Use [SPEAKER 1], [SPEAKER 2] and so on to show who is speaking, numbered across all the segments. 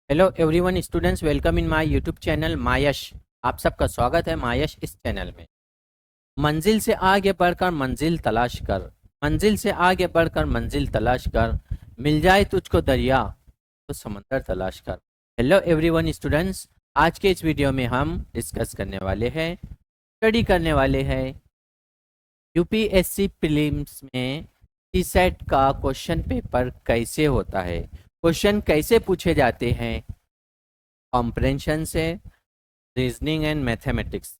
[SPEAKER 1] Hello everyone students, welcome in my YouTube channel मायश। आप सबका स्वागत है मायश इस चैनल में। मंजिल से आगे बढ़कर मंजिल तलाश कर, मंजिल से आगे बढ़कर मंजिल तलाश कर, मिल जाए तुझको दरिया तो समंदर तलाश कर। हेलो एवरीवन स्टूडेंट्स, आज के इस वीडियो में हम डिस्कस करने वाले हैं, स्टडी करने वाले हैं यूपीएससी प्रीलिम्स में सीसेट का क्वेश्चन पेपर कैसे होता है, क्वेश्चन कैसे पूछे जाते हैं कॉम्प्रेंशन से, रीजनिंग एंड मैथमेटिक्स।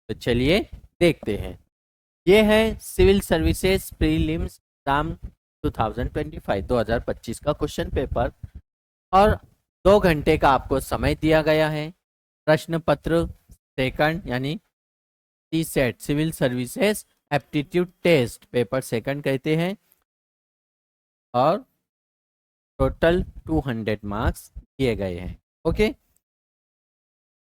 [SPEAKER 1] तो चलिए देखते हैं। ये है सिविल सर्विसेज प्रीलिम्स एग्जाम 2025 का क्वेश्चन पेपर और 2 घंटे का आपको समय दिया गया है। प्रश्न पत्र सेकंड यानी CSAT civil services aptitude test paper second कहते हैं और टोटल 200 मार्क्स दिए गए हैं। ओके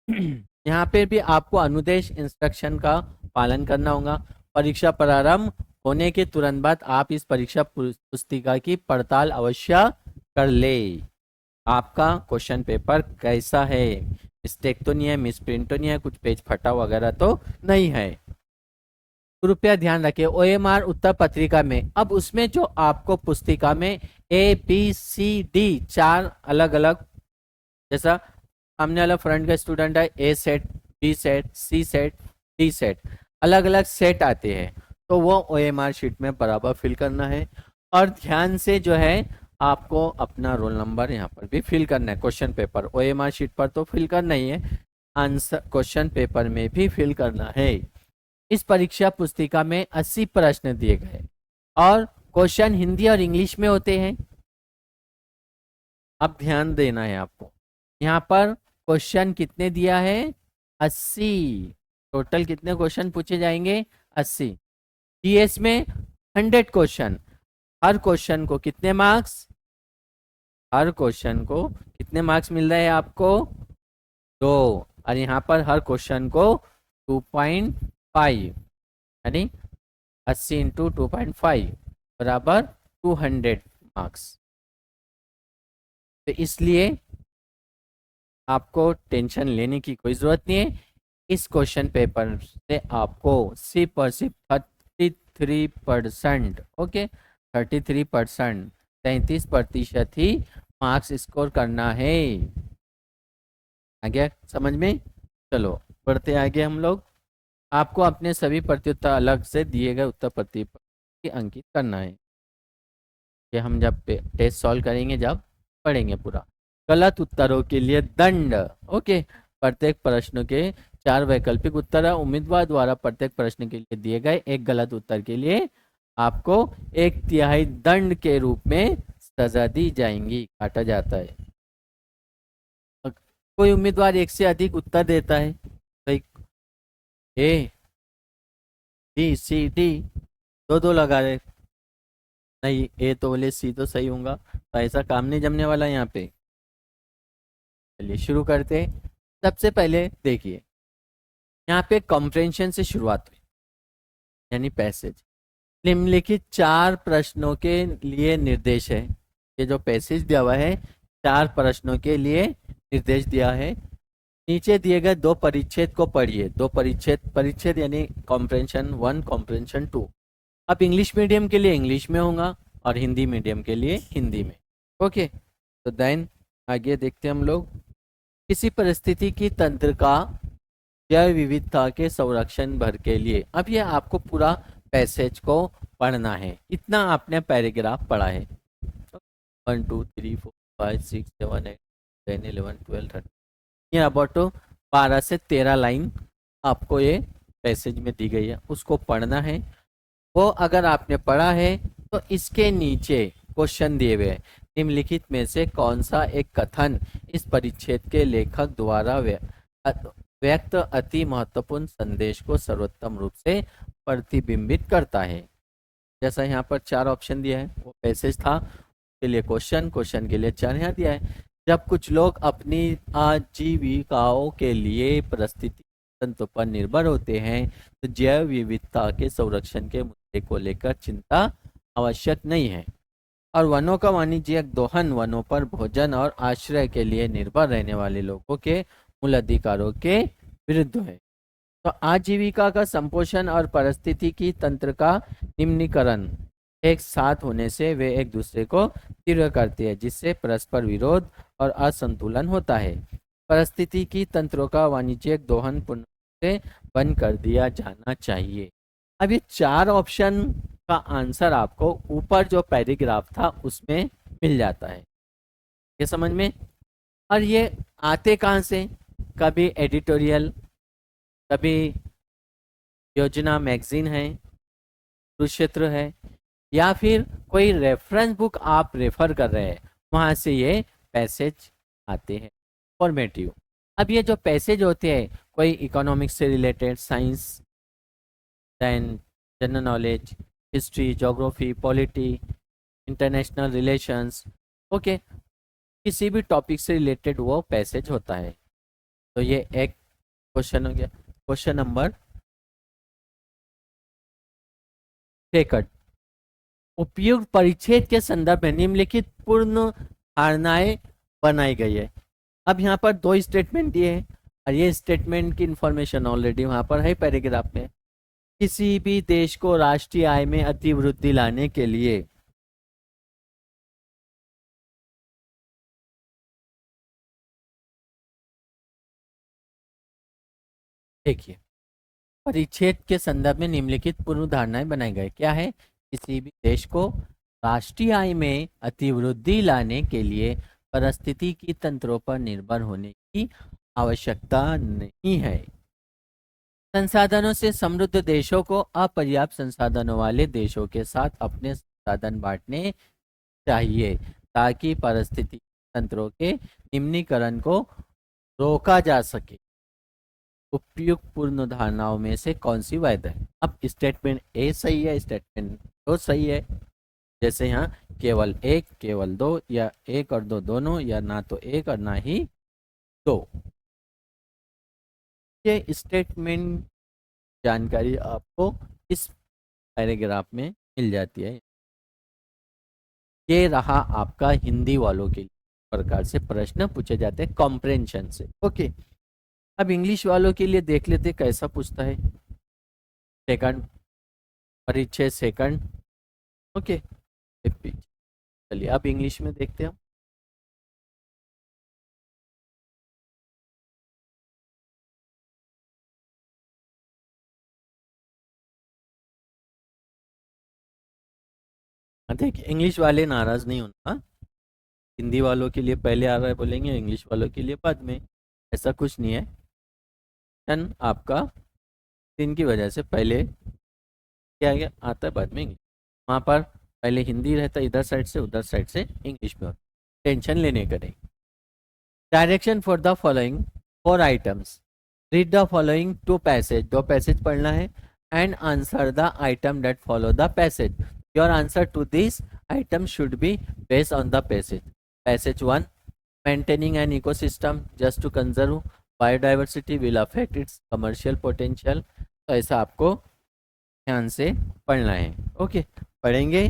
[SPEAKER 1] यहाँ पे भी आपको अनुदेश इंस्ट्रक्शन का पालन करना होगा। परीक्षा प्रारंभ होने के तुरंत बाद आप इस परीक्षा पुस्तिका की पड़ताल अवश्य कर ले। आपका क्वेश्चन पेपर कैसा है, मिस्टेक तो नहीं है, मिसप्रिंट तो नहीं है, कुछ पेज फटा वगैरह तो नहीं है। कृपया ध्यान रखें ओएमआर उत्तर पत्रिका में, अब उसमें जो आपको पुस्तिका में ABCD 4 अलग अलग, जैसा सामने वाला फ्रंट का स्टूडेंट है, ए सेट, बी सेट, सी सेट, डी सेट, अलग अलग सेट आते हैं, तो वो ओएमआर शीट में बराबर फिल करना है। और ध्यान से जो है आपको अपना रोल नंबर यहाँ पर भी फिल करना है। क्वेश्चन पेपर ओएमआर शीट पर तो फिल करना ही है, आंसर क्वेश्चन पेपर में भी फिल करना है। इस परीक्षा पुस्तिका में 80 प्रश्न दिए गए और क्वेश्चन हिंदी और इंग्लिश में होते हैं। अब ध्यान देना है आपको, यहाँ पर क्वेश्चन कितने दिया है, 80। टोटल कितने क्वेश्चन पूछे जाएंगे, 80। जीएस में 100 क्वेश्चन, हर क्वेश्चन को कितने मार्क्स, हर क्वेश्चन को कितने मार्क्स मिल रहे हैं आपको, 2। और यहाँ पर हर क्वेश्चन को 2.5 यानी 80 इंटू 2.5 बराबर 200 मार्क्स। तो इसलिए आपको टेंशन लेने की कोई ज़रूरत नहीं है। इस क्वेश्चन पेपर से आपको सिर्फ और सिर्फ 33%, ओके 33%, 33% ही मार्क्स स्कोर करना है। आगे समझ में, चलो बढ़ते आगे हम लोग। आपको अपने सभी प्रत्युत्तर अलग से दिए गए उत्तर प्रति अंकित करना है। ये हम जब टेस्ट सॉल्व करेंगे जब पढ़ेंगे पूरा। गलत उत्तरों के लिए दंड, ओके प्रत्येक प्रश्न के 4 वैकल्पिक उत्तर है। उम्मीदवार द्वारा प्रत्येक प्रश्न के लिए दिए गए एक गलत उत्तर के लिए आपको 1/3 दंड के रूप में सजा दी जाएंगी, काटा जाता है। कोई उम्मीदवार एक से अधिक उत्तर देता है, सही ए बी सी डी, दो दो लगा रहे, नहीं ए तो बोले सी तो सही होगा, तो ऐसा काम नहीं जमने वाला यहाँ पे। चलिए शुरू करते हैं। सबसे पहले देखिए यहाँ पे कॉम्प्रेंशन से शुरुआत हुई यानी पैसेज। निम्नलिखित 4 प्रश्नों के लिए निर्देश है। ये जो पैसेज दिया हुआ है 4 प्रश्नों के लिए निर्देश दिया है। नीचे दिए गए 2 परिच्छेद को पढ़िए। 2 परिच्छेद यानी कॉम्प्रेंशन 1 कॉम्प्रेंशन 2। अब इंग्लिश मीडियम के लिए इंग्लिश में होगा और हिंदी मीडियम के लिए हिंदी में। ओके तो देन आगे देखते हैं हम लोग। किसी परिस्थिति की तंत्र का जैव विविधता के संरक्षण भर के लिए, अब ये आपको पूरा पैसेज को पढ़ना है। इतना आपने पैराग्राफ पढ़ा है, 1 2 3 4 5 6 7 8 10 11 12 13, ये अबाउट 12 से 13 लाइन आपको ये पैसेज में दी गई है, उसको पढ़ना है। वो अगर आपने पढ़ा है तो इसके नीचे क्वेश्चन दिए हुए हैं। निम्नलिखित में से कौन सा एक कथन इस परिच्छेद के लेखक द्वारा व्यक्त अति महत्वपूर्ण संदेश को सर्वोत्तम रूप से प्रतिबिंबित करता है। जैसा यहाँ पर 4 ऑप्शन दिया है, वो पैसेज था, के लिए क्वेश्चन के लिए 4 यहाँ दिया है। जब कुछ लोग अपनी आजीविकाओं के लिए परिस्थिति तंत्र पर निर्भर होते हैं तो जैव विविधता के संरक्षण के मुद्दे को लेकर चिंता आवश्यक नहीं है। और वनों का वाणिज्यिक दोहन वनों पर भोजन और आश्रय के लिए निर्भर रहने वाले लोगों के मूल अधिकारों के विरुद्ध है। तो आजीविका का संपोषण और पारिस्थितिकी तंत्र का निम्नीकरण एक साथ होने से वे एक दूसरे को तीव्र करती है, जिससे परस्पर विरोध और असंतुलन होता है। पारिस्थितिकी तंत्रों का वाणिज्यिक दोहन पूर्ण से बंद कर दिया जाना चाहिए। अब ये 4 ऑप्शन का आंसर आपको ऊपर जो पैराग्राफ था उसमें मिल जाता है, ये समझ में। और ये आते कहाँ से? कभी एडिटोरियल, कभी योजना मैगजीन है, कुरुक्षेत्र है, या फिर कोई रेफरेंस बुक आप रेफर कर रहे हैं, वहां से ये पैसेज आते हैं फॉर्मेटिव। अब ये जो पैसेज होते हैं, कोई इकोनॉमिक्स से related, science, then general knowledge, history, geography, polity, international relations, okay, किसी भी टॉपिक से रिलेटेड वो पैसेज होता है। तो ये एक क्वेश्चन हो गया। क्वेश्चन नंबर 2, उपयुक्त परिच्छेद के संदर्भ में निम्नलिखित पूर्ण धारणाएं बनाई गई है। अब यहाँ पर 2 स्टेटमेंट दिए हैं और ये स्टेटमेंट की इंफॉर्मेशन ऑलरेडी वहाँ पर है पैराग्राफ में। किसी भी देश को राष्ट्रीय आय में अतिवृद्धि लाने के लिए देखिए, परिच्छेद के संदर्भ में निम्नलिखित पूर्व धारणाएं बनाई गई। क्या है? किसी भी देश को राष्ट्रीय आय में अतिवृद्धि लाने के लिए पारिस्थितिकी तंत्रों पर निर्भर होने की आवश्यकता नहीं है। संसाधनों से समृद्ध देशों को अपर्याप्त संसाधनों वाले देशों के साथ अपने संसाधन बांटने चाहिए, ताकि पारिस्थितिकी तंत्रों के निम्नीकरण को रोका जा सके। उपयुक्त पूर्ण धारणाओं में से कौन सी वैध है? अब स्टेटमेंट ए सही है, स्टेटमेंट दो सही है। जैसे यहाँ केवल एक, केवल दो, या एक और दो दोनों, या ना तो एक और ना ही दो। ये स्टेटमेंट जानकारी आपको इस पैराग्राफ में मिल जाती है। ये रहा आपका हिंदी वालों के प्रकार से प्रश्न पूछे जाते हैं कॉम्प्रेंशन से। ओके, अब इंग्लिश वालों के लिए देख लेते कैसा पूछता है। सेकंड परिच्छेद सेकंड, ओके, चलिए अब इंग्लिश में देखते हैं। देखिए, इंग्लिश वाले नाराज नहीं होना, हिंदी वालों के लिए पहले आ रहा है बोलेंगे, इंग्लिश वालों के लिए बाद में, ऐसा कुछ नहीं है। टन आपका दिन की वजह से पहले क्या गया आता है, बाद में इंग्लिश। वहाँ पर पहले हिंदी रहता है इधर साइड से, उधर साइड से इंग्लिश में होता। टेंशन लेने का नहीं। Direction for the following 4 items, read the following 2 passage, 2 passage पढ़ना है, and answer the item that follow the passage. Your answer to this item should be based on the passage. Passage 1, maintaining an ecosystem just to conserve biodiversity will affect its commercial potential। तो ऐसा आपको ध्यान से पढ़ना है। Okay, पढ़ेंगे,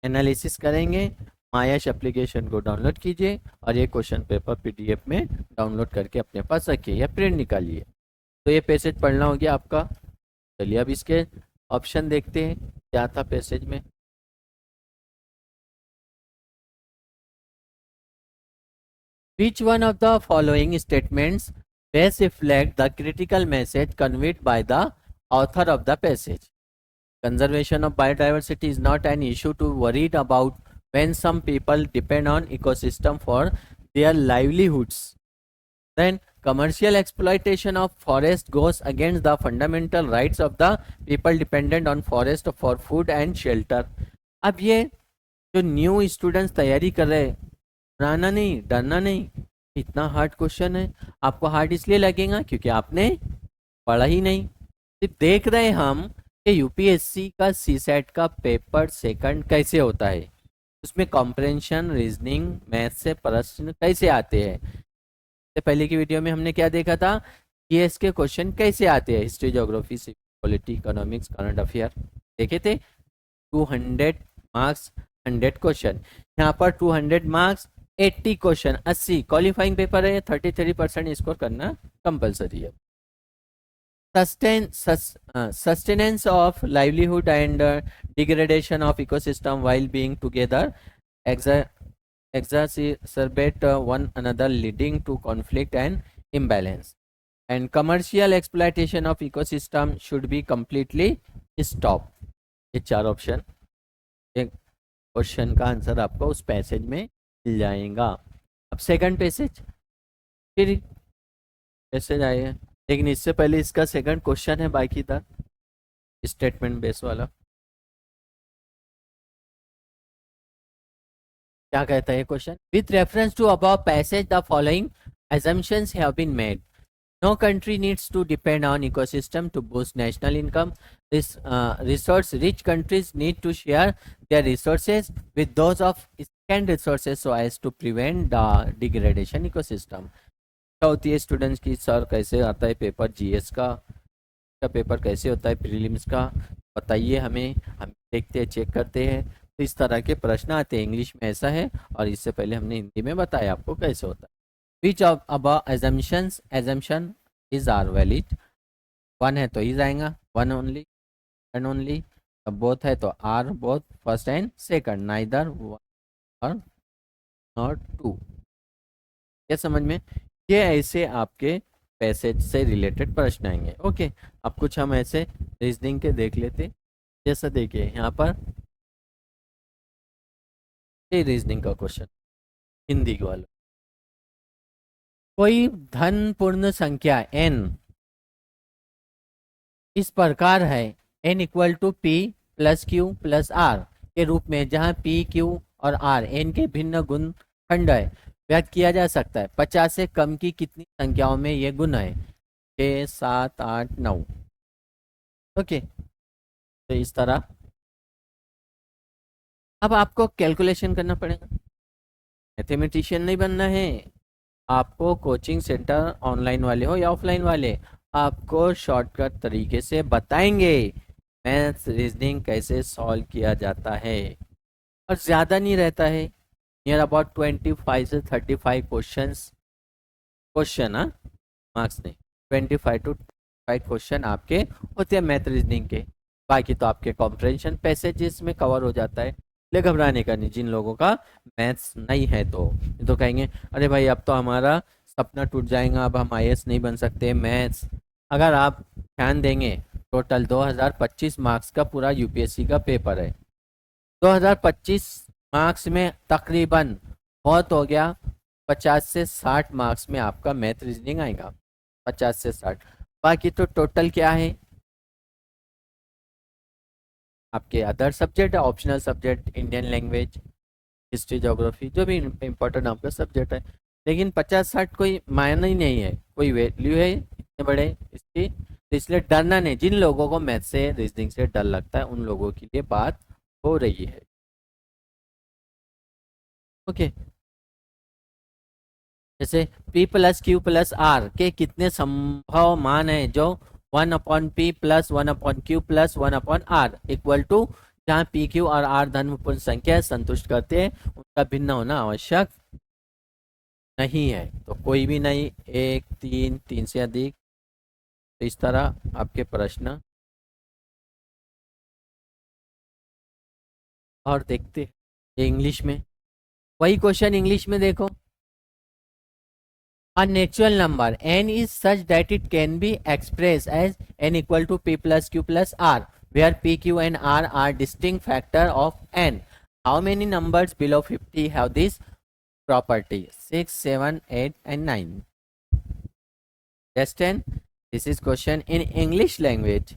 [SPEAKER 1] analysis करेंगे। मायाश application को डाउनलोड कीजिए और ये क्वेश्चन पेपर पीडीएफ में डाउनलोड करके अपने पास रखिए या प्रिंट निकालिए। तो ये पैसेज पढ़ना हो गया आपका। चलिए अब इसके ऑप्शन देखते हैं क्या था पैसेज में। Which one of the following statements best reflect the critical message conveyed by the author of the passage? Conservation of biodiversity is not an issue to worry about when some people depend on ecosystem for their livelihoods. Then commercial exploitation of forest goes against the fundamental rights of the people dependent on forest for food and shelter. अब ये जो new students तैयारी कर रहे हैं, डरना नहीं, डरना नहीं, इतना हार्ड क्वेश्चन है। आपको हार्ड इसलिए लगेगा क्योंकि आपने पढ़ा ही नहीं। सिर्फ देख रहे हैं हम कि यूपीएससी का सीसेट का पेपर सेकंड कैसे होता है, उसमें कॉम्प्रेंशन, रीजनिंग, मैथ से प्रश्न कैसे आते हैं। इससे पहले की वीडियो में हमने क्या देखा था, जीएस के क्वेश्चन कैसे आते हैं, history, geography, civil, polity, economics, current affair देखे थे। 200 मार्क्स 100 क्वेश्चन, यहाँ पर 200 मार्क्स, 80 क्वेश्चन, 80 क्वालिफाइंग पेपर है, 33% स्कोर करना कंपलसरी है। Sustenance of livelihood and degradation of ecosystem while being together exacerbate one another, leading to conflict and imbalance. And commercial exploitation of ecosystem should be completely stopped. ये 4 option, एक question का answer आपको उस passage में मिल जाएगा। अब second passage, फिर passage आए, लेकिन इससे पहले इसका सेकंड क्वेश्चन है बाकी था स्टेटमेंट बेस वाला। क्या कहता है question? With reference to above passage the following assumptions have been made. No country needs to depend on ecosystem to boost national income. Resource-rich countries need to share their resources with those of scarce resources so as to prevent the degradation ecosystem. होती है students की, sir कैसे आता है paper GS का paper कैसे होता है प्रीलिम्स का, बताइए हमें, हम देखते हैं, चेक करते हैं। तो इस तरह के प्रश्न आते हैं, इंग्लिश में ऐसा है, और इससे पहले हमने हिंदी में बताया आपको कैसे होता है। Which of above assumption is are valid? One है तो इज आएगा, one only and only, both है तो are both, first and second, neither और नॉट टू। क्या समझ में? ये ऐसे आपके पैसेज से रिलेटेड प्रश्न आएंगे। ओके, अब कुछ हम ऐसे रीजनिंग के देख लेते। जैसा देखिए यहाँ पर ये रीजनिंग का क्वेश्चन हिंदी वाला, कोई धन पूर्ण संख्या n इस प्रकार है n equal to p plus q plus r के रूप में, जहां p q और r n के भिन्न गुण खंड है, व्यक्त किया जा सकता है। 50 से कम की कितनी संख्याओं में ये गुण है? 6, 7, 8, 9। ओके, तो इस तरह अब आपको कैलकुलेशन करना पड़ेगा, मैथमेटिशियन नहीं बनना है आपको। कोचिंग सेंटर ऑनलाइन वाले हो या ऑफलाइन वाले, आपको शॉर्टकट तरीके से बताएंगे मैथ्स रीजनिंग कैसे सॉल्व किया जाता है, और ज़्यादा नहीं रहता है, नियर अबाउट 25 से 35 क्वेश्चन, मार्क्स नहीं, 25 to 5 क्वेश्चन आपके होते हैं मैथ रीजनिंग के। बाकी तो आपके कॉम्प्रिहेंशन पैसेजेस में कवर हो जाता है। ले घबराने का नहीं, जिन लोगों का मैथ्स नहीं है तो कहेंगे अरे भाई अब तो हमारा सपना टूट जाएगा, अब हम आईएएस नहीं बन सकते। मैथ्स अगर आप ध्यान देंगे, टोटल 2025 मार्क्स का पूरा यूपीएससी का पेपर है। 2025 मार्क्स में तकरीबन बहुत हो गया 50 से 60 मार्क्स में आपका मैथ रीजनिंग आएगा, 50 से 60। बाकी तो टोटल क्या है आपके other subject, optional subject, Indian language, history, geography, जो भी इम्पोर्टेंट आपका सब्जेक्ट है। लेकिन 50-60 कोई मायना ही नहीं है, कोई वैल्यू है इतने बड़े इसकी, तो इसलिए डरना नहीं। जिन लोगों को मैथ से रीजनिंग से डर लगता है उन लोगों के लिए बात हो रही है। ओके, जैसे p plus q plus r के कितने संभव मान है, जो 1/p plus 1/q plus 1/r equal to, जहाँ p q और r धनपूर्ण संख्या संतुष्ट करते हैं, उनका भिन्न होना आवश्यक नहीं है। तो कोई भी नहीं, 1, 3, 3 से अधिक। तो इस तरह आपके प्रश्न और देखते हैं इंग्लिश में, वही क्वेश्चन इंग्लिश में देखो। A natural number n is such that it can be expressed as n equal to p plus q plus r, where p, q and r are distinct factor of n. How many numbers below 50 have this property? 6, 7, 8 and 9. Just 10. This is question in English language.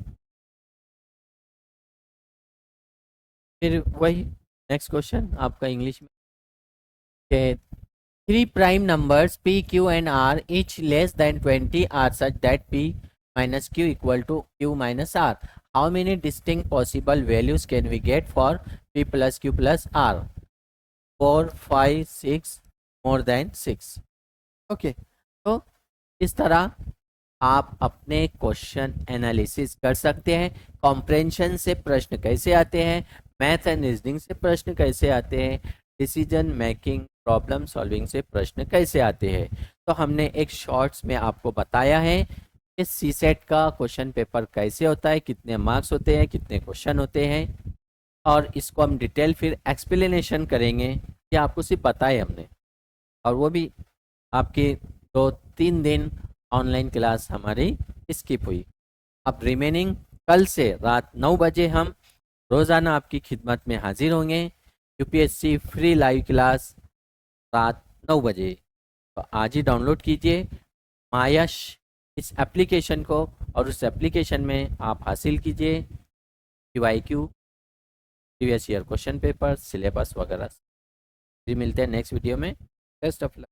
[SPEAKER 1] फिर वही next question आपका English में, 3 prime numbers p, q and r each less than 20 are such that p minus q equal to q minus r. How many distinct possible values can we get for p plus q plus r? 4, 5, 6, more than 6. Okay, तो इस तरह आप अपने question analysis कर सकते हैं। Comprehension से प्रश्न कैसे आते हैं, मैथ एंड रीजनिंग से प्रश्न कैसे आते हैं, डिसीजन मेकिंग प्रॉब्लम सॉल्विंग से प्रश्न कैसे आते हैं। तो हमने एक शॉर्ट्स में आपको बताया है कि सी सेट का क्वेश्चन पेपर कैसे होता है, कितने मार्क्स होते हैं, कितने क्वेश्चन होते हैं, और इसको हम डिटेल फिर एक्सप्लेनेशन करेंगे कि आपको सिर्फ बताए हमने। और वो भी आपकी 2-3 दिन ऑनलाइन क्लास हमारी स्किप हुई। अब रिमेनिंग कल से रात 9 बजे हम रोज़ाना आपकी खिदमत में हाजिर होंगे। यूपीएससी फ्री लाइव क्लास रात 9 बजे। तो आज ही डाउनलोड कीजिए मायश इस एप्लीकेशन को, और उस एप्लीकेशन में आप हासिल कीजिए QIQ, previous year question paper, syllabus वगैरह। फिर मिलते हैं नेक्स्ट वीडियो में। Best of luck.